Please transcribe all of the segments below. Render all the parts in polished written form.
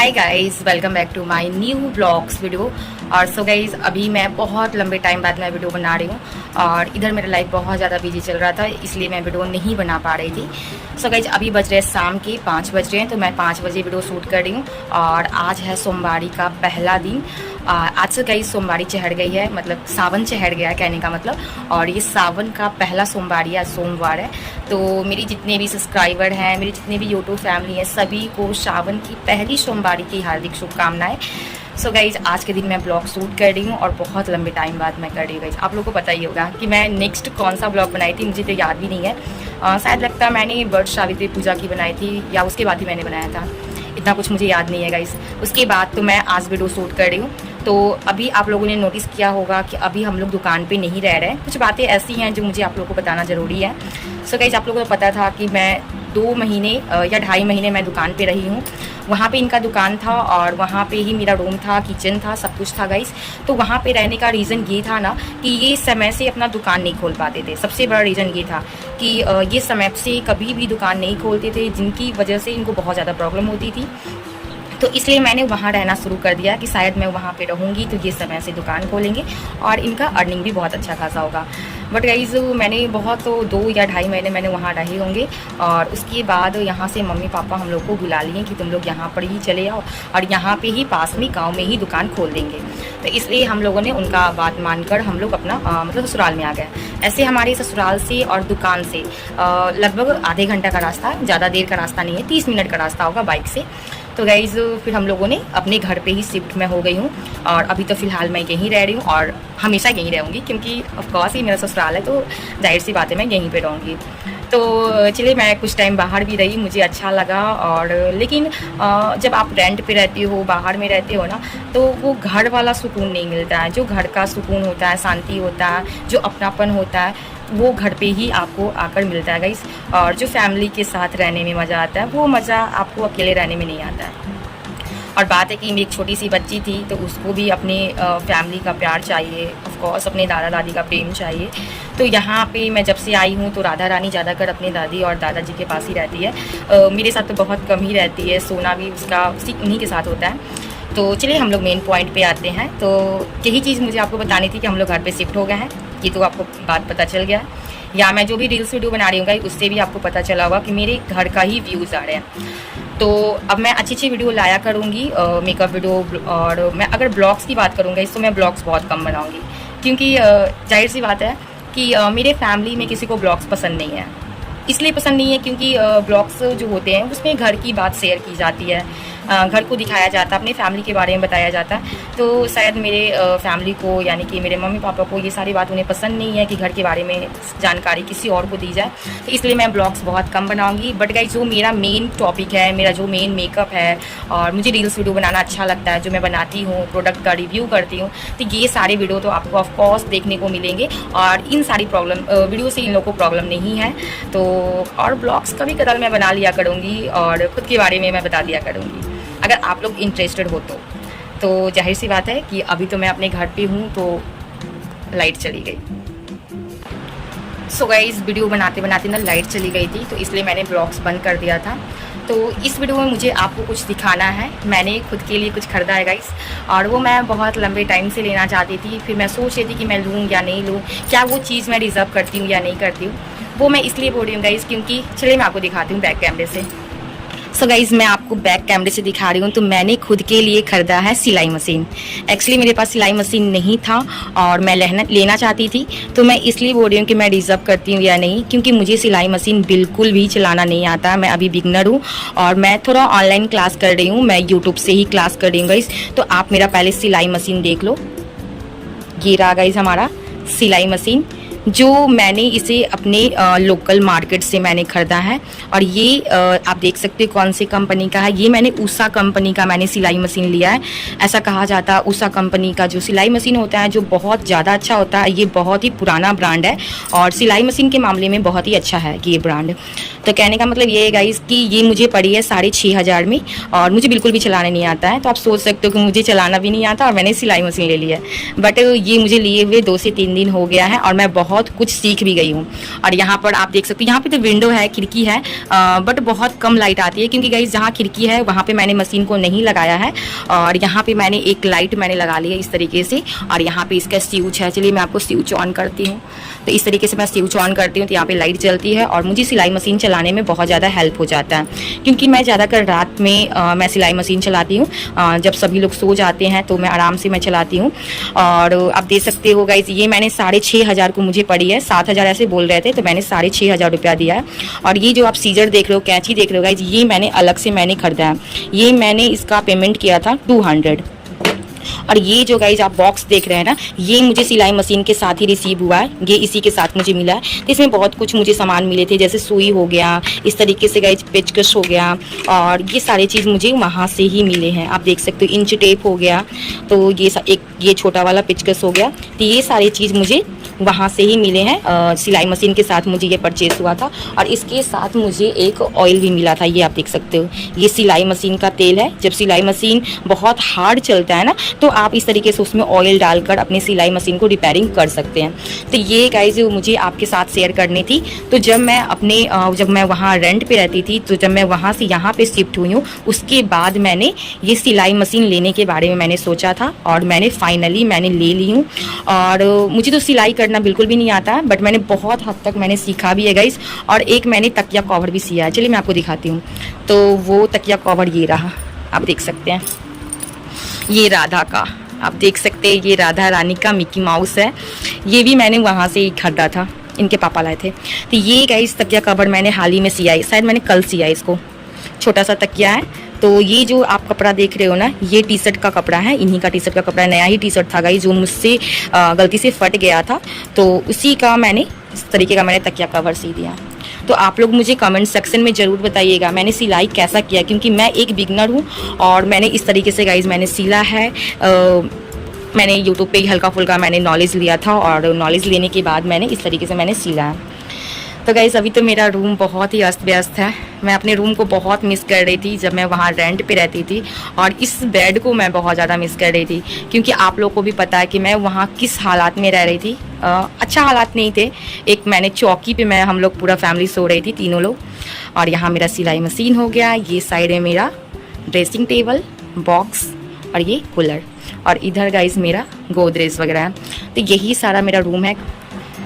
Hi guys, welcome back to my new blogs video. और so guys, अभी मैं बहुत लंबे टाइम बाद मैं वीडियो बना रही हूँ और इधर मेरा लाइफ बहुत ज़्यादा बिजी चल रहा था, इसलिए मैं वीडियो नहीं बना पा रही थी। सो गाइस, अभी बज रहे हैं शाम के 5 बज रहे हैं, तो मैं 5 बजे वीडियो शूट कर रही हूँ। और आज है सोमवारी का पहला दिन। आज से गाइस सोमवारी चढ़ गई है, मतलब सावन चढ़ गया है कहने का मतलब। और ये सावन का पहला सोमवारी आज सोमवार है। तो मेरी जितने भी सब्सक्राइबर हैं, मेरी जितने भी यूट्यूब फैमिली है, सभी को सावन की पहली सोमवारी की हार्दिक शुभकामनाएं। सो गाइज, आज के दिन मैं ब्लॉग शूट कर रही हूँ और बहुत लंबे टाइम बाद मैं कर रही हूँ। गाइज, आप लोगों को पता ही होगा कि मैं नेक्स्ट कौन सा ब्लॉग बनाई थी, मुझे तो याद भी नहीं है। शायद लगता है मैंने वट सावित्री पूजा की बनाई थी या उसके बाद ही मैंने बनाया था, इतना कुछ मुझे याद नहीं है गाइज। उसके बाद तो मैं आज वीडियो शूट कर रही हूँ। तो अभी आप लोगों ने नोटिस किया होगा कि अभी हम लोग दुकान पे नहीं रह रहे हैं। कुछ बातें ऐसी हैं जो मुझे आप लोगों को बताना ज़रूरी है। सो गाइज, आप लोगों को पता था कि मैं 2 महीने या 2.5 महीने मैं दुकान पे रही हूँ। वहाँ पे इनका दुकान था और वहाँ पे ही मेरा रूम था, किचन था, सब कुछ था गाइस। तो वहाँ पे रहने का रीज़न ये था ना कि ये समय से अपना दुकान नहीं खोल पाते थे। सबसे बड़ा रीज़न ये था कि ये समय से कभी भी दुकान नहीं खोलते थे, जिनकी वजह से इनको बहुत ज़्यादा प्रॉब्लम होती थी। तो इसलिए मैंने वहाँ रहना शुरू कर दिया कि शायद मैं वहाँ पे रहूँगी तो ये समय से दुकान खोलेंगे और इनका अर्निंग भी बहुत अच्छा खासा होगा। बट गाइज़, मैंने बहुत 2 या 2.5 महीने मैंने वहाँ रहे होंगे। और उसके बाद यहाँ से मम्मी पापा हम लोग को बुला लिए कि तुम लोग यहाँ पर ही चले आओ और यहाँ पे ही पास में गाँव में ही दुकान खोल देंगे। तो इसलिए हम लोगों ने उनका बात मानकर हम लोग अपना मतलब ससुराल में आ गए। ऐसे हमारे ससुराल से और दुकान से लगभग आधे घंटा का रास्ता, ज़्यादा देर का रास्ता नहीं है, 30 मिनट का रास्ता होगा बाइक से। तो गाइज़, फिर हम लोगों ने अपने घर पे ही शिफ्ट में हो गई हूँ और अभी तो फ़िलहाल मैं यहीं रह रही हूँ और हमेशा यहीं रहूँगी, क्योंकि ऑफकोर्स ये मेरा ससुराल है, तो जाहिर सी बात है मैं यहीं पे रहूँगी। तो चलिए, मैं कुछ टाइम बाहर भी रही, मुझे अच्छा लगा। और लेकिन जब आप रेंट पे रहते हो, बाहर में रहते हो ना, तो वो घर वाला सुकून नहीं मिलता है। जो घर का सुकून होता है, शांति होता है, जो अपनापन होता है, वो घर पे ही आपको आकर मिलता है गाइस। और जो फैमिली के साथ रहने में मज़ा आता है, वो मज़ा आपको अकेले रहने में नहीं आता है। और बात है कि मेरी एक छोटी सी बच्ची थी, तो उसको भी अपने फैमिली का प्यार चाहिए, ऑफ कोर्स अपने दादा दादी का प्रेम चाहिए। तो यहाँ पे मैं जब से आई हूँ तो राधा रानी ज़्यादातर अपने दादी और दादाजी के पास ही रहती है। मेरे साथ तो बहुत कम ही रहती है, सोना भी उसका उन्हीं के साथ होता है। तो चलिए, हम लोग मेन पॉइंट पे आते हैं। तो यही चीज़ मुझे आपको बतानी थी कि हम लोग घर पे शिफ्ट हो गए हैं। ये तो आपको बात पता चल गया, या मैं जो भी रील्स वीडियो बना रही हूँ उससे भी आपको पता चला होगा कि मेरे घर का ही व्यूज़ आ रहे हैं। तो अब मैं अच्छी वीडियो लाया करूँगी, मेकअप वीडियो। और मैं अगर ब्लॉग्स की बात करूँगा तो मैं ब्लॉग्स बहुत कम बनाऊँगी, क्योंकि जाहिर सी बात है कि मेरे फैमिली में किसी को ब्लॉग्स पसंद नहीं है। इसलिए पसंद नहीं है क्योंकि ब्लॉग्स जो होते हैं उसमें घर की बात शेयर की जाती है, घर को दिखाया जाता है, अपने फैमिली के बारे में बताया जाता है। तो शायद मेरे फैमिली को, यानी कि मेरे मम्मी पापा को, ये सारी बात उन्हें पसंद नहीं है कि घर के बारे में जानकारी किसी और को दी जाए। तो इसलिए मैं ब्लॉग्स बहुत कम बनाऊंगी। बट गाइस, जो मेरा मेन टॉपिक है, मेरा जो मेन मेकअप है, और मुझे रील्स वीडियो बनाना अच्छा लगता है, जो मैं बनाती हूँ, प्रोडक्ट का रिव्यू करती हूँ, तो ये सारे वीडियो तो आपको ऑफकोर्स देखने को मिलेंगे। और इन सारी वीडियो से इन लोगों को प्रॉब्लम नहीं है। तो और ब्लॉग्स कभी कदार मैं बना लिया करूँगी और ख़ुद के बारे में मैं बता दिया करूँगी, अगर आप लोग इंटरेस्टेड हो तो जाहिर सी बात है कि अभी तो मैं अपने घर पे हूँ, तो लाइट चली गई। सो गाइस, वीडियो बनाते बनाते ना लाइट चली गई थी, तो इसलिए मैंने ब्लॉग्स बंद कर दिया था। तो इस वीडियो में मुझे आपको कुछ दिखाना है। मैंने खुद के लिए कुछ खरीदा है गाइस, और वो मैं बहुत लंबे टाइम से लेना चाहती थी। फिर मैं सोच रही थी कि मैं लूँ या नहीं लूँ, क्या वो चीज़ मैं डिज़र्व करती हूँ या नहीं करती हूँ। वो मैं इसलिए बोल रही हूँ गाइस, क्योंकि चलिए मैं आपको दिखाती हूँ बैक कैमरे से। सो गाइज़, मैं आपको बैक कैमरे से दिखा रही हूँ। तो मैंने खुद के लिए ख़रीदा है सिलाई मशीन। एक्चुअली मेरे पास सिलाई मशीन नहीं था और मैं लेना चाहती थी। तो मैं इसलिए बोल रही हूँ कि मैं डिज़र्व करती हूँ या नहीं, क्योंकि मुझे सिलाई मशीन बिल्कुल भी चलाना नहीं आता। मैं अभी बिगनर हूँ और मैं थोड़ा ऑनलाइन क्लास कर रही हूँ, मैं यूट्यूब से ही क्लास कर रही हूँ गाइज़। तो आप मेरा पहले सिलाई मशीन देख लो। ये रहा गाइज़ हमारा सिलाई मशीन, जो मैंने इसे अपने लोकल मार्केट से मैंने ख़रीदा है। और ये आप देख सकते हो कौन सी कंपनी का है। ये मैंने उषा कंपनी का मैंने सिलाई मशीन लिया है। ऐसा कहा जाता है उषा कंपनी का जो सिलाई मशीन होता है, जो बहुत ज़्यादा अच्छा होता है। ये बहुत ही पुराना ब्रांड है और सिलाई मशीन के मामले में बहुत ही अच्छा है ये ब्रांड। तो कहने का मतलब ये है गाइस कि ये मुझे पड़ी है 6,500 में, और मुझे बिल्कुल भी चलाने नहीं आता है। तो आप सोच सकते हो कि मुझे चलाना भी नहीं आता और मैंने सिलाई मशीन ले ली है। बट ये मुझे लिए हुए 2 से 3 दिन हो गया है और मैं बहुत बहुत कुछ सीख भी गई हूँ। और यहाँ पर आप देख सकते हो, यहाँ पे तो विंडो है, खिड़की है, बट बहुत कम लाइट आती है क्योंकि गाइस जहाँ खिड़की है वहाँ पे मैंने मशीन को नहीं लगाया है। और यहाँ पे मैंने एक लाइट मैंने लगा ली है इस तरीके से। और यहाँ पे इसका स्विच है, चलिए मैं आपको स्विच ऑन करती हूँ। तो इस तरीके से मैं स्विच ऑन करती हूँ तो यहाँ पे लाइट जलती है और मुझे सिलाई मशीन चलाने में बहुत ज़्यादा हेल्प हो जाता है क्योंकि मैं ज़्यादातर रात में मैं सिलाई मशीन चलाती हूँ। जब सभी लोग सो जाते हैं तो मैं आराम से मैं चलाती हूँ। और आप देख सकते हो गाइस, ये मैंने 6,500 को मुझे पड़ी है, 7,000 ऐसे बोल रहे थे तो मैंने 6,500 रुपया दिया है। और ये जो आप सीजर देख रहे हो, कैंची देख रहे हो गाइस, ये मैंने अलग से मैंने खरीदा है। ये मैंने इसका पेमेंट किया था 200। और ये जो गाइज आप बॉक्स देख रहे हैं ना, ये मुझे सिलाई मशीन के साथ ही रिसीव हुआ है, ये इसी के साथ मुझे मिला है। तो इसमें बहुत कुछ मुझे सामान मिले थे, जैसे सुई हो गया, इस तरीके से गाइज पेचकश हो गया, और ये सारी चीज़ मुझे वहाँ से ही मिले हैं। आप देख सकते हो, इंच टेप हो गया, तो ये छोटा वाला पेचकश हो गया, तो ये सारी चीज़ मुझे वहाँ से ही मिले हैं। सिलाई मशीन के साथ मुझे ये परचेस हुआ था। और इसके साथ मुझे एक ऑयल भी मिला था, ये आप देख सकते हो, ये सिलाई मशीन का तेल है। जब सिलाई मशीन बहुत हार्ड चलता है ना, तो आप इस तरीके से उसमें ऑयल डालकर अपनी सिलाई मशीन को रिपेयरिंग कर सकते हैं। तो ये गाइस मुझे आपके साथ शेयर करनी थी। तो जब मैं वहाँ रेंट पे रहती थी, तो जब मैं वहाँ से यहाँ पे शिफ्ट हुई हूँ, उसके बाद मैंने ये सिलाई मशीन लेने के बारे में मैंने सोचा था और मैंने फाइनली मैंने ले ली हूँ। और मुझे तो सिलाई करना बिल्कुल भी नहीं आता है, बट मैंने बहुत हद तक मैंने सीखा भी है गाइस। और एक मैंने तकिया कवर भी सिया है, चलिए मैं आपको दिखाती हूँ। तो वो तकिया कवर ये रहा, आप देख सकते हैं, ये राधा का, आप देख सकते हैं, ये राधा रानी का मिकी माउस है। ये भी मैंने वहाँ से ही खरीदा था, इनके पापा लाए थे। तो ये गाइस तकिया कवर मैंने हाल ही में सिया है, शायद मैंने कल सिया है इसको। छोटा सा तकिया है। तो ये जो आप कपड़ा देख रहे हो ना, ये टी शर्ट का कपड़ा है, इन्हीं का टी शर्ट का कपड़ा, नया ही टी शर्ट था गाइस, जो मुझसे गलती से फट गया था, तो उसी का मैंने इस तरीके का मैंने तकिया कवर सी दिया। तो आप लोग मुझे कमेंट सेक्शन में ज़रूर बताइएगा मैंने सिलाई कैसा किया, क्योंकि मैं एक बिगनर हूँ और मैंने इस तरीके से गाइस मैंने सिला है। मैंने यूट्यूब पे हल्का फुल्का मैंने नॉलेज लिया था और नॉलेज लेने के बाद मैंने इस तरीके से मैंने सिला है। तो गाइस अभी तो मेरा रूम बहुत ही अस्त व्यस्त है, मैं अपने रूम को बहुत मिस कर रही थी जब मैं वहाँ रेंट पे रहती थी, और इस बेड को मैं बहुत ज़्यादा मिस कर रही थी, क्योंकि आप लोग को भी पता है कि मैं वहाँ किस हालात में रह रही थी। अच्छा हालात नहीं थे। एक मैंने चौकी पे हम लोग पूरा फैमिली सो रही थी, तीनों लोग। और यहाँ मेरा सिलाई मशीन हो गया, ये साइड है मेरा ड्रेसिंग टेबल, बॉक्स और ये कूलर, और इधर गाइस मेरा गोदरेज वगैरह है। तो यही सारा मेरा रूम है।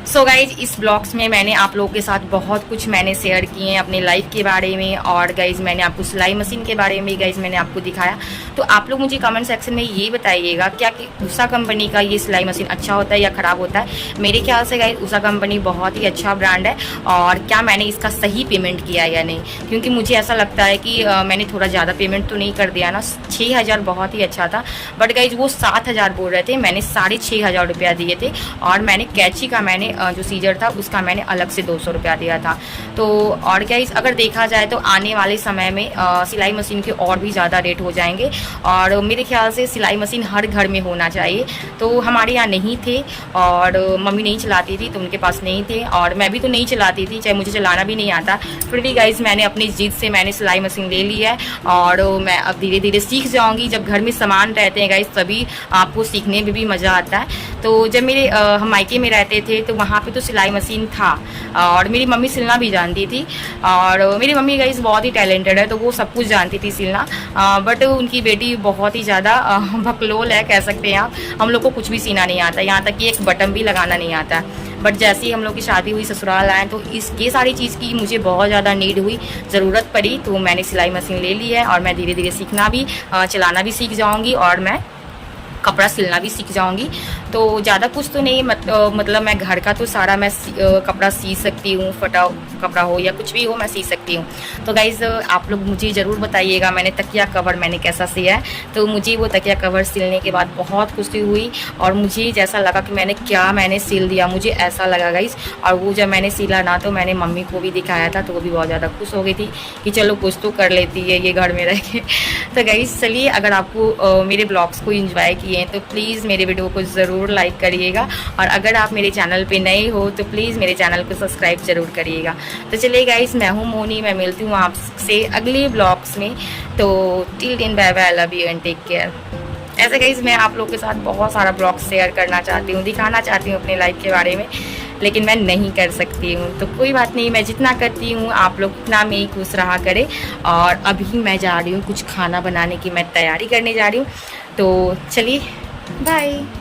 सो गाइज इस ब्लॉग्स में मैंने आप लोगों के साथ बहुत कुछ मैंने शेयर किए हैं अपने लाइफ के बारे में, और गाइज मैंने आपको सिलाई मशीन के बारे में गाइज मैंने आपको दिखाया। तो आप लोग मुझे कमेंट सेक्शन में ये बताइएगा क्या कि उषा कंपनी का ये सिलाई मशीन अच्छा होता है या ख़राब होता है। मेरे ख्याल से गाइज उषा कंपनी बहुत ही अच्छा ब्रांड है, और क्या मैंने इसका सही पेमेंट किया या नहीं, क्योंकि मुझे ऐसा लगता है कि मैंने थोड़ा ज़्यादा पेमेंट तो नहीं कर दिया ना। 6,000 बहुत ही अच्छा था, बट गाइज वो 7,000 बोल रहे थे, मैंने 6,500 रुपया दिए थे। और मैंने कैची का मैंने जो सीजर था उसका मैंने अलग से 200 रुपया दिया था। तो और क्या अगर देखा जाए तो आने वाले समय में सिलाई मशीन के और भी ज़्यादा रेट हो जाएंगे, और मेरे ख्याल से सिलाई मशीन हर घर में होना चाहिए। तो हमारे यहाँ नहीं थे, और मम्मी नहीं चलाती थी तो उनके पास नहीं थे, और मैं भी तो नहीं चलाती थी, चाहे मुझे चलाना भी नहीं आता। फिर भी गाइज मैंने अपनी जिद से मैंने सिलाई मशीन ले ली है, और मैं अब धीरे धीरे सीख जाऊँगी। जब घर में सामान रहते हैं गाइज तभी आपको सीखने में भी मज़ा आता है। तो जब हम मायके में रहते थे तो वहाँ पे तो सिलाई मशीन था, और मेरी मम्मी सिलना भी जानती थी, और मेरी मम्मी गाइस बहुत ही टैलेंटेड है, तो वो सब कुछ जानती थी सिलना। बट उनकी बेटी बहुत ही ज़्यादा भकलोल है, कह सकते हैं आप। हम लोग को कुछ भी सीना नहीं आता, यहाँ तक कि एक बटन भी लगाना नहीं आता। बट जैसे ही हम लोग की शादी हुई, ससुराल आए, तो ये सारी चीज़ की मुझे बहुत ज़्यादा नीड हुई, ज़रूरत पड़ी, तो मैंने सिलाई मशीन ले ली है। और मैं धीरे धीरे सीखना भी, चलाना भी सीख जाऊँगी, और मैं कपड़ा सिलना भी सीख जाऊंगी। तो ज़्यादा कुछ तो नहीं, मतलब मैं घर का तो सारा मैं कपड़ा सी सकती हूँ, फटा कपड़ा हो या कुछ भी हो मैं सी सकती हूँ। तो गाइज़ आप लोग मुझे ज़रूर बताइएगा मैंने तकिया कवर मैंने कैसा सिया है। तो मुझे वो तकिया कवर सिलने के बाद बहुत खुशी हुई, और मुझे जैसा लगा कि मैंने सिल दिया, मुझे ऐसा लगा गाइज़। और वो जब मैंने सिला ना, तो मैंने मम्मी को भी दिखाया था, तो वो भी बहुत ज़्यादा खुश हो गई थी कि चलो कुछ तो कर लेती है ये घर में रह के। तो गाइज़ चलिए, अगर आपको मेरे ब्लॉग्स को इंजॉय किए तो प्लीज़ मेरे वीडियो को ज़रूर लाइक करिएगा, और अगर आप मेरे चैनल पे नए हो तो प्लीज़ मेरे चैनल को सब्सक्राइब ज़रूर करिएगा। तो चलिए गाइस, मैं हूँ मोनी, मैं मिलती हूँ आपसे अगले ब्लॉग्स में। तो till then bye bye, love you and take care. ऐसे गाइस मैं आप लोग के साथ बहुत सारा ब्लॉग शेयर करना चाहती हूँ, दिखाना चाहती हूँ अपने लाइफ के बारे में। लेकिन मैं नहीं कर सकती हूँ। तो कोई बात नहीं, मैं जितना करती हूँ आप लोग उतना में ही खुश रहा करें। और अभी मैं जा रही हूँ कुछ खाना बनाने की मैं तैयारी करने जा रही हूँ। तो चलिए बाय।